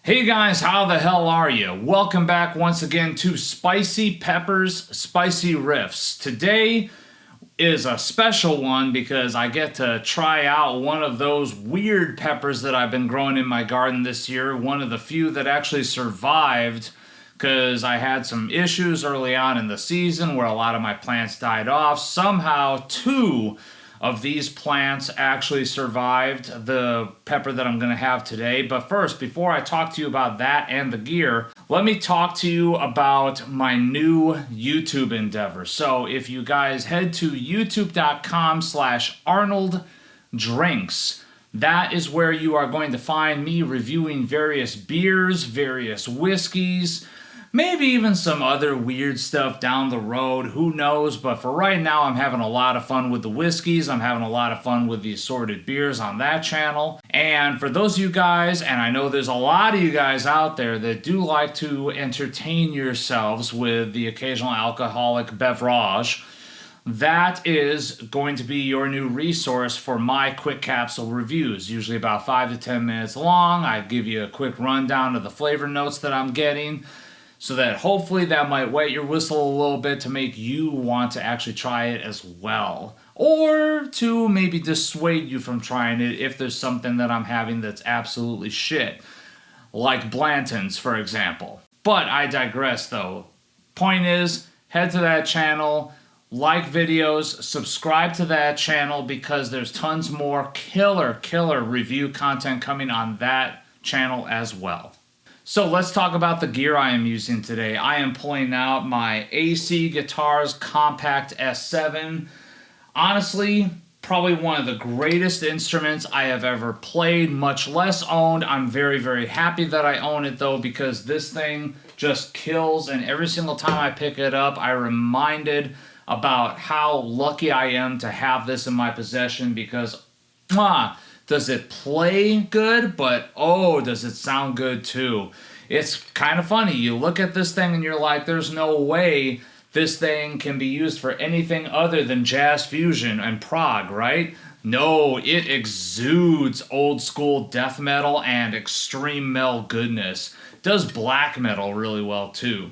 Hey guys, how the hell are you? Welcome back once again to Spicy Peppers, Spicy Riffs. Today is a special one because I get to try out one of those weird peppers that I've been growing in my garden this year. One of the few that actually survived because I had some issues early on in the season where a lot of my plants died off. Somehow, two of these plants actually survived the pepper that I'm going to have today. But first, before I talk to you about that and the gear, let me talk to you about my new YouTube endeavor. So if you guys head to youtube.com/ArnoldDrinks, that is where you are going to find me reviewing various beers, various whiskeys, maybe even some other weird stuff down the road, who knows, but for right now I'm having a lot of fun with the whiskeys, I'm having a lot of fun with the assorted beers on that channel. And for those of you guys, and I know there's a lot of you guys out there that do like to entertain yourselves with the occasional alcoholic beverage, that is going to be your new resource for my quick capsule reviews, usually about 5 to 10 minutes long. I give you a quick rundown of the flavor notes that I'm getting, so that hopefully that might wet your whistle a little bit to make you want to actually try it as well. Or to maybe dissuade you from trying it if there's something that I'm having that's absolutely shit. Like Blanton's, for example. But I digress though. Point is, head to that channel, like videos, subscribe to that channel because there's tons more killer review content coming on that channel as well. So let's talk about the gear I am using today. I am pulling out my AC Guitars Compact S7. Honestly, probably one of the greatest instruments I have ever played, much less owned. I'm very happy that I own it though, because this thing just kills, and every single time I pick it up, I'm reminded about how lucky I am to have this in my possession because, does it play good? But oh, does it sound good too. It's kind of funny. You look at this thing and you're like, there's no way this thing can be used for anything other than jazz fusion and prog, right? No, it exudes old school death metal and extreme metal goodness. It does black metal really well too.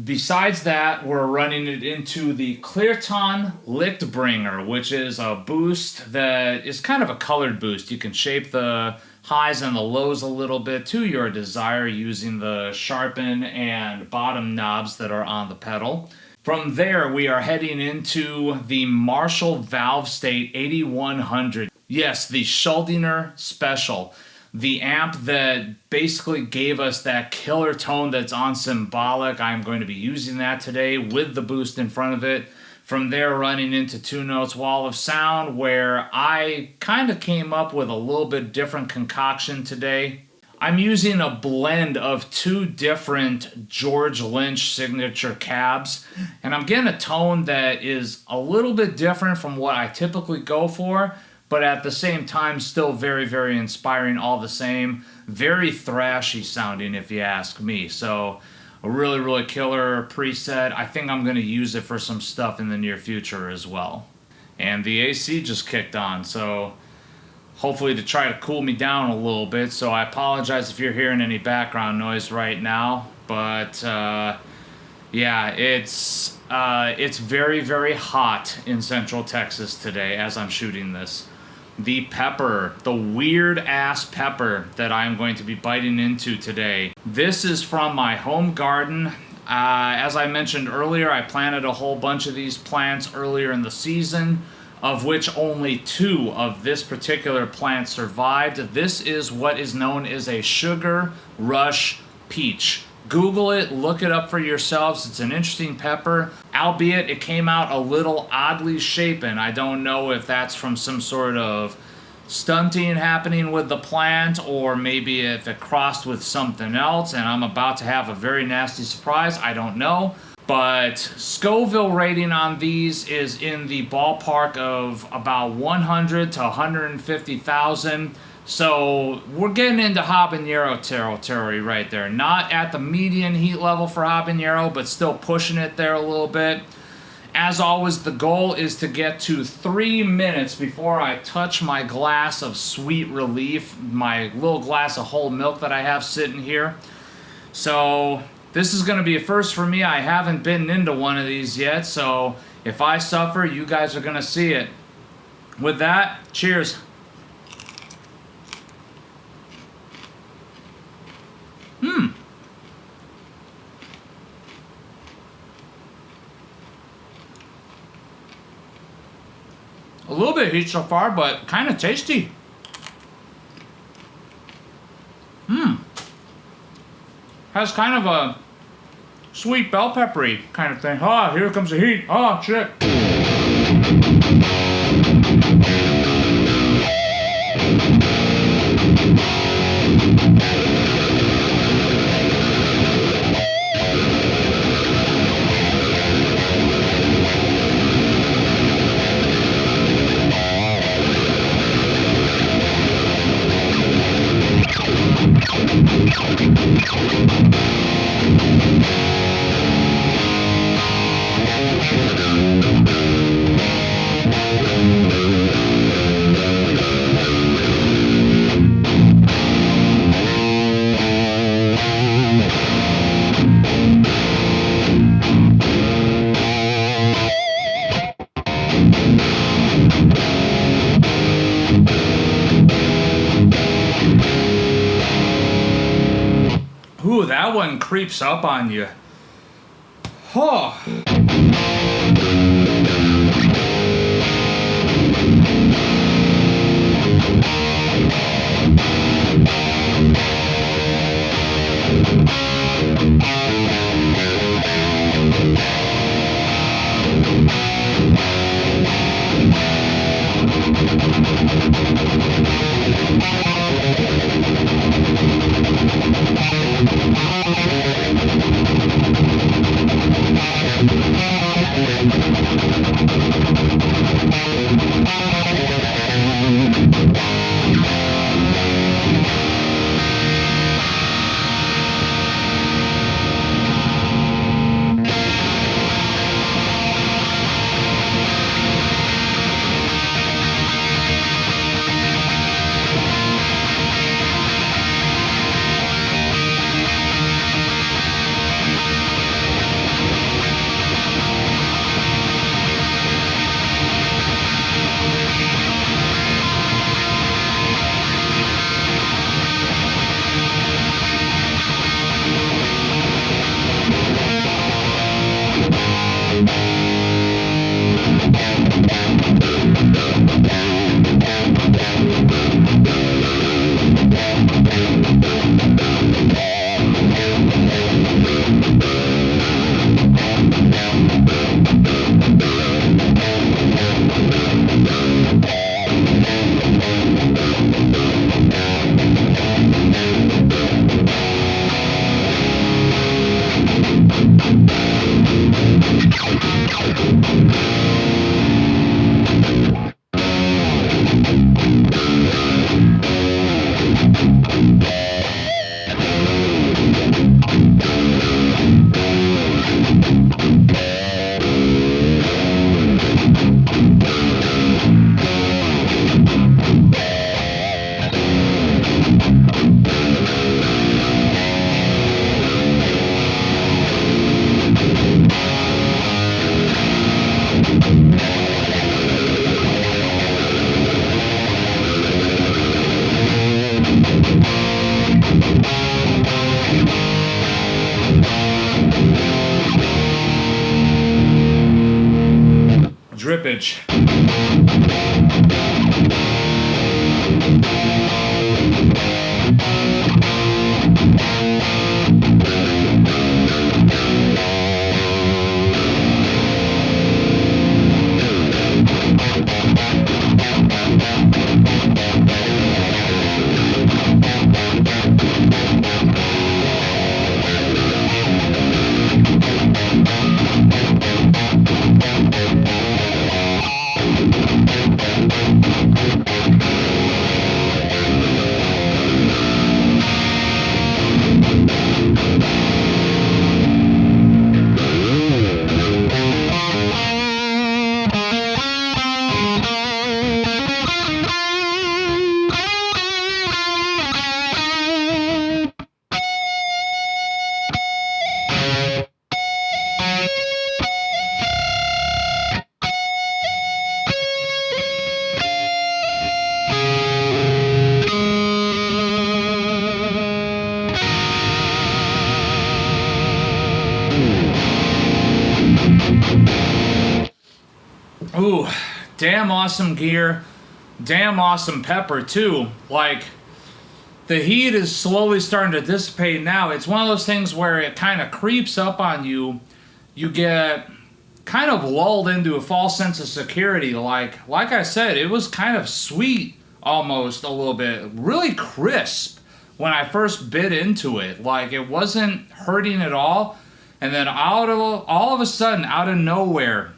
Besides that, we're running it into the Klirrton Lichtbringer, which is a boost that is kind of a colored boost. You can shape the highs and the lows a little bit to your desire using the sharpen and bottom knobs that are on the pedal. From there, we are heading into the Marshall Valve State 8100. Yes, the Schuldiner Special. The amp that basically gave us that killer tone that's on Symbolic. I'm going to be using that today with the boost in front of it. From there, running into Two Notes Wall of Sound, where I kind of came up with a little bit different concoction today. I'm using a blend of two different George Lynch signature cabs, and I'm getting a tone that is a little bit different from what I typically go for, but at the same time still very inspiring all the same. Very thrashy sounding if you ask me. So a really killer preset. I think I'm going to use it for some stuff in the near future as well. And the AC just kicked on, so hopefully to try to cool me down a little bit. So I apologize if you're hearing any background noise right now, but yeah, it's very hot in Central Texas today as I'm shooting this. The pepper, the weird ass pepper that I'm going to be biting into today. This is from my home garden. As I mentioned earlier, I planted a whole bunch of these plants earlier in the season, of which only 2 of this particular plant survived. This is what is known as a sugar rush peach. Google it, look it up for yourselves. It's an interesting pepper, albeit it came out a little oddly shapen. I don't know if that's from some sort of stunting happening with the plant, or maybe if it crossed with something else and I'm about to have a very nasty surprise. I don't know. But Scoville rating on these is in the ballpark of about 100 to 150,000. So we're getting into habanero territory right there. Not at the median heat level for habanero, but still pushing it there a little bit. As always, the goal is to get to 3 minutes before I touch my glass of Sweet Relief, my little glass of whole milk that I have sitting here. So this is going to be a first for me. I haven't bitten into one of these yet, so if I suffer, you guys are going to see it. With that, cheers. A little bit of heat so far, but kind of tasty. Has kind of a sweet bell peppery kind of thing. Ah, here comes the heat. Ah, shit. Ooh, that one creeps up on you. Oh. Drippage. Ooh, damn awesome gear. Damn awesome pepper too. Like, the heat is slowly starting to dissipate now. It's one of those things where it kind of creeps up on you. You get kind of lulled into a false sense of security. Like I said, it was kind of sweet almost a little bit. Really crisp when I first bit into it. Like, it wasn't hurting at all. And then all of a sudden, out of nowhere,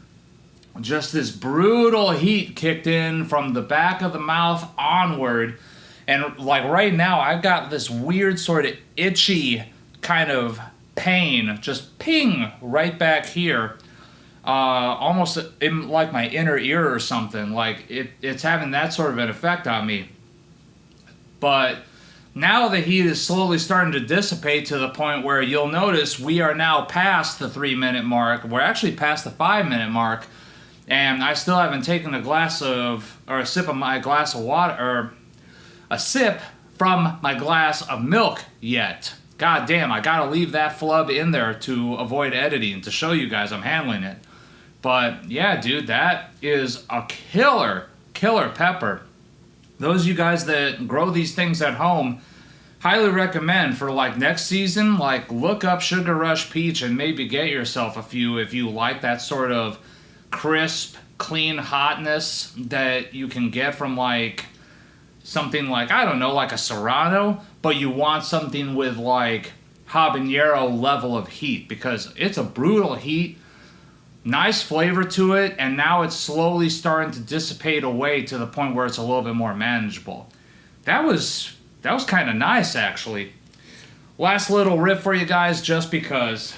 just this brutal heat kicked in from the back of the mouth onward. And like right now, I've got this weird sort of itchy kind of pain, just ping right back here, almost in like my inner ear or something. Like it's having that sort of an effect on me. But now the heat is slowly starting to dissipate to the point where you'll notice we are now past the 3-minute mark. We're actually past the 5-minute mark, and I still haven't taken a sip of my glass of water, or a sip from my glass of milk yet. God damn, I gotta leave that flub in there to avoid editing, to show you guys I'm handling it. But yeah, dude, that is a killer pepper. Those of you guys that grow these things at home, highly recommend for like next season, like look up Sugar Rush Peach and maybe get yourself a few if you like that sort of crisp, clean hotness that you can get from like something like, I don't know, like a Serrano, but you want something with like habanero level of heat, because it's a brutal heat, nice flavor to it, and now it's slowly starting to dissipate away to the point where it's a little bit more manageable. That was kind of nice, actually. Last little riff for you guys, just because.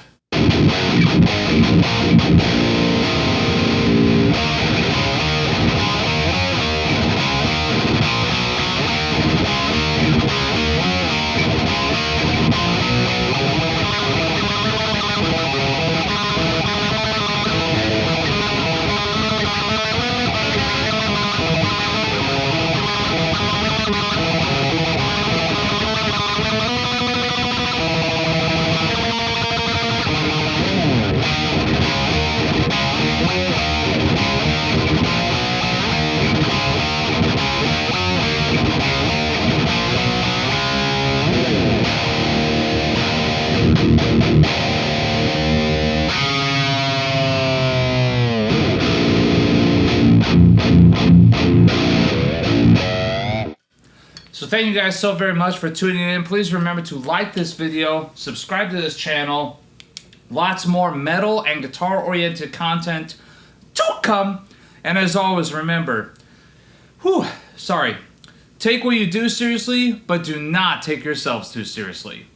So thank you guys so very much for tuning in. Please remember to like this video, subscribe to this channel. Lots more metal and guitar-oriented content to come. And as always, remember, take what you do seriously, but do not take yourselves too seriously.